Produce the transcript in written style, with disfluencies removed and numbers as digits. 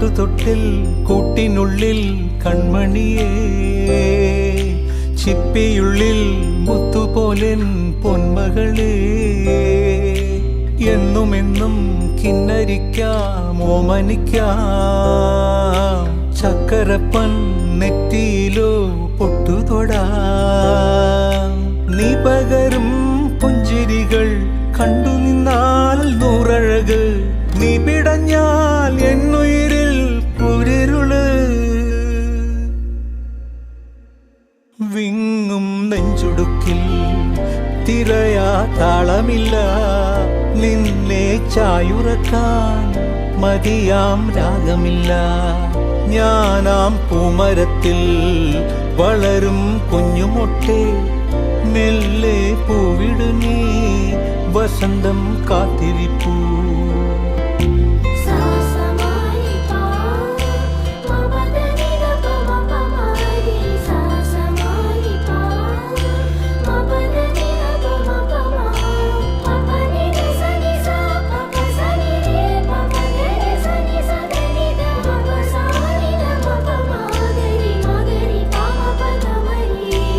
പാട്ടുതൊട്ടിൽ കൂട്ടിനുള്ളിൽ കൺമണിയേ, ചിപ്പിയുള്ളിൽ മുത്തുപോലെൻ പൊന്മകളേ, എന്നുമെന്നും കിന്നരിക്കാം ഓമനിക്കാം, ചക്കരപ്പൻ നെറ്റിയിലോ പൊട്ടുതൊടാം. നീ പകരും പുഞ്ചിരികൾ കണ്ടു നിന്നാൽ നൂറഴക്, നീ പിടഞ്ഞാൽ എന്നുയിരിൽ കുരിരുള്. വിങ്ങും നെഞ്ചുടുക്കിൽ തിരയാ താളമില്ല, നിന്നെ ചായുറക്കാൻ മതിയാം രാഗമില്ല. ഞാനാം പൂമരത്തിൽ വളരും കുഞ്ഞുമൊട്ടെ, മെല്ലെ പൂവിടു നീ വസന്തം കാത്തിരി.